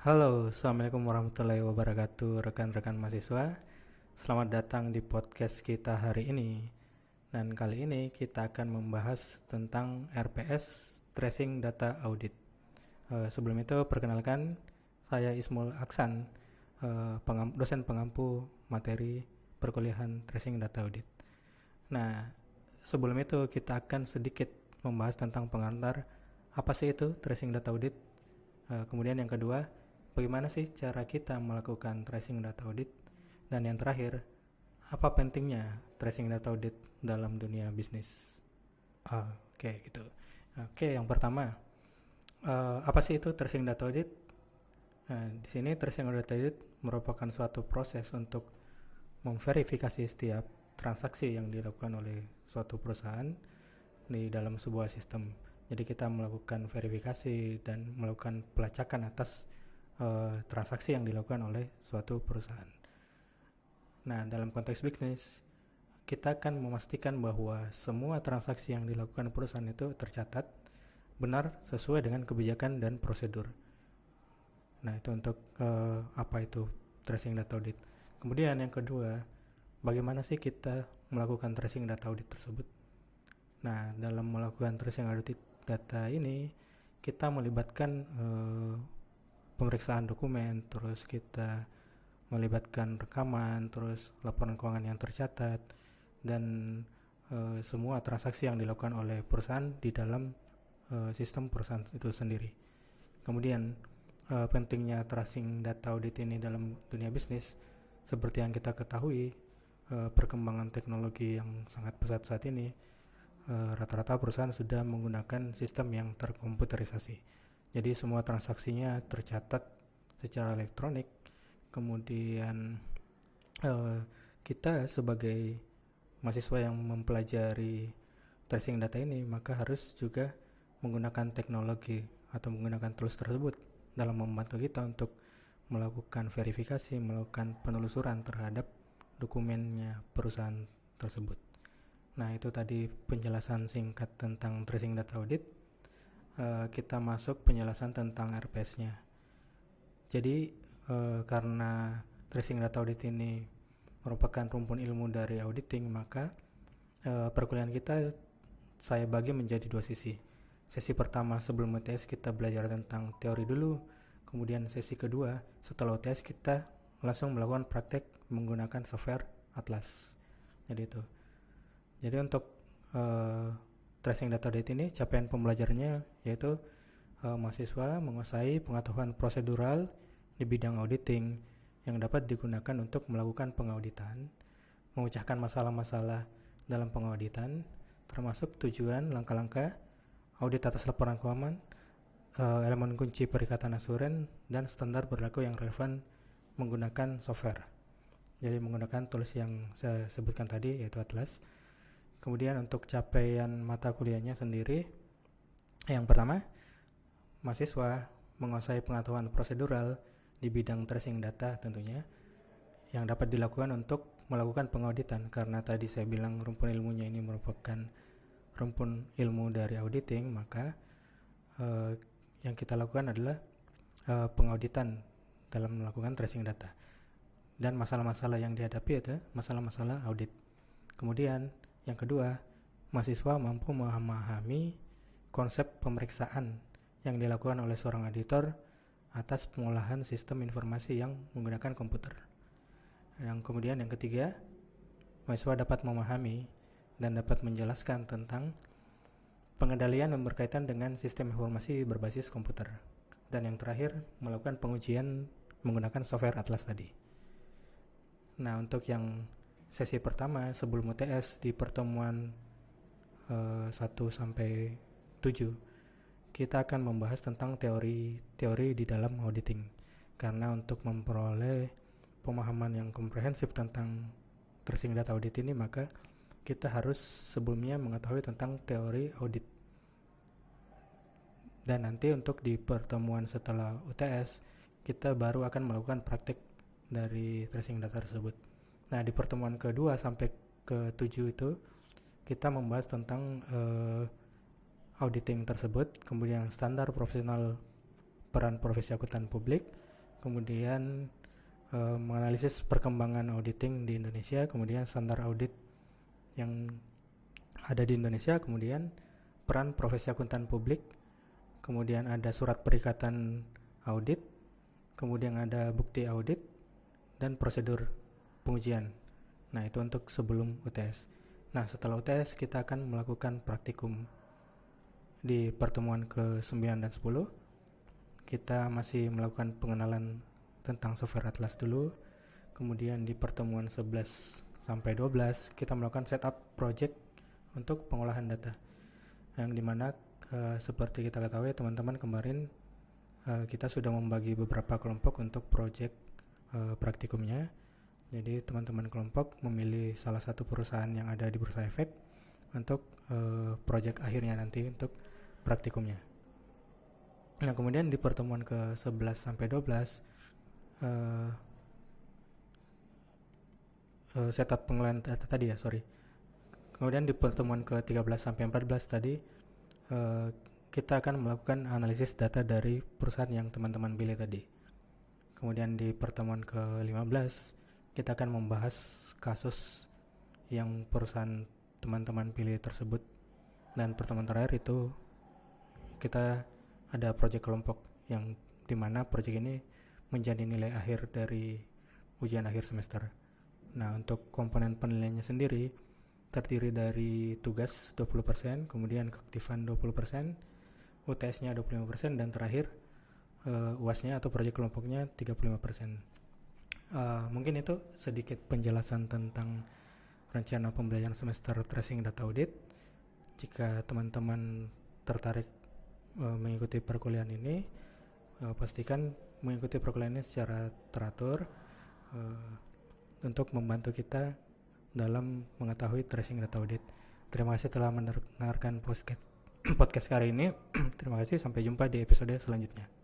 Halo, Assalamualaikum warahmatullahi wabarakatuh, rekan-rekan mahasiswa. Selamat datang di podcast kita hari ini. Dan kali ini kita akan membahas tentang RPS, Tracing Data Audit. Sebelum itu, perkenalkan, saya Ismul Aksan, dosen pengampu materi perkuliahan Tracing Data Audit. Nah, sebelum itu kita akan sedikit membahas tentang pengantar apa sih itu Tracing Data Audit. Kemudian yang kedua, bagaimana sih cara kita melakukan tracing data audit? Dan yang terakhir, apa pentingnya tracing data audit dalam dunia bisnis? Oke, gitu. Oke, yang pertama, apa sih itu tracing data audit? Nah, di sini tracing data audit merupakan suatu proses untuk memverifikasi setiap transaksi yang dilakukan oleh suatu perusahaan di dalam sebuah sistem. Jadi kita melakukan verifikasi dan melakukan pelacakan atas transaksi yang dilakukan oleh suatu perusahaan. Nah, dalam konteks bisnis, kita akan memastikan bahwa semua transaksi yang dilakukan perusahaan itu tercatat benar sesuai dengan kebijakan dan prosedur. Nah, itu untuk apa itu tracing data audit. Kemudian yang kedua, bagaimana sih kita melakukan tracing data audit tersebut? Nah, dalam melakukan tracing audit data ini, kita melibatkan pemeriksaan dokumen, terus kita melibatkan rekaman, terus laporan keuangan yang tercatat, dan semua transaksi yang dilakukan oleh perusahaan di dalam sistem perusahaan itu sendiri. Kemudian pentingnya tracing data audit ini dalam dunia bisnis, seperti yang kita ketahui, perkembangan teknologi yang sangat pesat saat ini, rata-rata perusahaan sudah menggunakan sistem yang terkomputerisasi. Jadi semua transaksinya tercatat secara elektronik. Kemudian kita sebagai mahasiswa yang mempelajari tracing data ini, maka harus juga menggunakan teknologi atau menggunakan tools tersebut dalam membantu kita untuk melakukan verifikasi, melakukan penelusuran terhadap dokumennya perusahaan tersebut. Nah, itu tadi penjelasan singkat tentang tracing data audit. Kita masuk penjelasan tentang RPS-nya. Jadi, karena tracing data audit ini merupakan rumpun ilmu dari auditing, maka perkuliahan kita saya bagi menjadi dua sisi. Sesi pertama sebelum UTS kita belajar tentang teori dulu, kemudian sesi kedua setelah UTS kita langsung melakukan praktek menggunakan software Atlas. Jadi itu. Jadi untuk tracing data audit ini capaian pembelajarannya yaitu mahasiswa menguasai pengetahuan prosedural di bidang auditing yang dapat digunakan untuk melakukan pengauditan, memecahkan masalah-masalah dalam pengauditan, termasuk tujuan, langkah-langkah, audit atas laporan keuangan, elemen kunci perikatan asuran, dan standar berlaku yang relevan menggunakan software. Jadi menggunakan tools yang saya sebutkan tadi yaitu Atlas. Kemudian untuk capaian mata kuliahnya sendiri, yang pertama, mahasiswa menguasai pengetahuan prosedural di bidang tracing data tentunya, yang dapat dilakukan untuk melakukan pengauditan, karena tadi saya bilang rumpun ilmunya ini merupakan rumpun ilmu dari auditing, maka yang kita lakukan adalah pengauditan dalam melakukan tracing data. Dan masalah-masalah yang dihadapi adalah masalah-masalah audit. Kemudian yang kedua, mahasiswa mampu memahami konsep pemeriksaan yang dilakukan oleh seorang auditor atas pengolahan sistem informasi yang menggunakan komputer. Yang kemudian yang ketiga, mahasiswa dapat memahami dan dapat menjelaskan tentang pengendalian yang berkaitan dengan sistem informasi berbasis komputer. Dan yang terakhir, melakukan pengujian menggunakan software Atlas tadi. Nah, untuk yang sesi pertama sebelum UTS di pertemuan 1-7, kita akan membahas tentang teori di dalam auditing. Karena untuk memperoleh pemahaman yang komprehensif tentang tracing data audit ini, maka kita harus sebelumnya mengetahui tentang teori audit. Dan nanti untuk di pertemuan setelah UTS, kita baru akan melakukan praktik dari tracing data tersebut. Nah, di pertemuan ke-2 sampai ke-7 itu kita membahas tentang auditing tersebut, kemudian standar profesional peran profesi akuntan publik, kemudian menganalisis perkembangan auditing di Indonesia, kemudian standar audit yang ada di Indonesia, kemudian peran profesi akuntan publik, kemudian ada surat perikatan audit, kemudian ada bukti audit, dan prosedur pengujian. Nah, itu untuk sebelum UTS. Nah, setelah UTS kita akan melakukan praktikum. Di pertemuan ke-9 dan 10 kita masih melakukan pengenalan tentang software Atlas dulu. Kemudian di pertemuan 11 sampai 12 kita melakukan setup project untuk pengolahan data, yang dimana seperti kita ketahui teman-teman, kemarin kita sudah membagi beberapa kelompok untuk project praktikumnya. Jadi teman-teman kelompok memilih salah satu perusahaan yang ada di Bursa Efek untuk project akhirnya nanti untuk praktikumnya. Nah, kemudian di pertemuan ke-11 sampai 12 setup pengelolaan data tadi ya, Kemudian di pertemuan ke-13 sampai 14 tadi kita akan melakukan analisis data dari perusahaan yang teman-teman pilih tadi. Kemudian di pertemuan ke-15 kita akan membahas kasus yang perusahaan teman-teman pilih tersebut. Dan pertemuan terakhir itu kita ada proyek kelompok, yang dimana proyek ini menjadi nilai akhir dari ujian akhir semester. Nah, untuk komponen penilaiannya sendiri terdiri dari tugas 20%, kemudian keaktifan 20%, UTS-nya 25%, dan terakhir UAS-nya atau proyek kelompoknya 35%. Mungkin itu sedikit penjelasan tentang rencana pembelajaran semester tracing data audit. Jika teman-teman tertarik mengikuti perkuliahan ini, pastikan mengikuti perkuliahan ini secara teratur untuk membantu kita dalam mengetahui tracing data audit. Terima kasih telah mendengarkan podcast kali ini. Terima kasih, sampai jumpa di episode selanjutnya.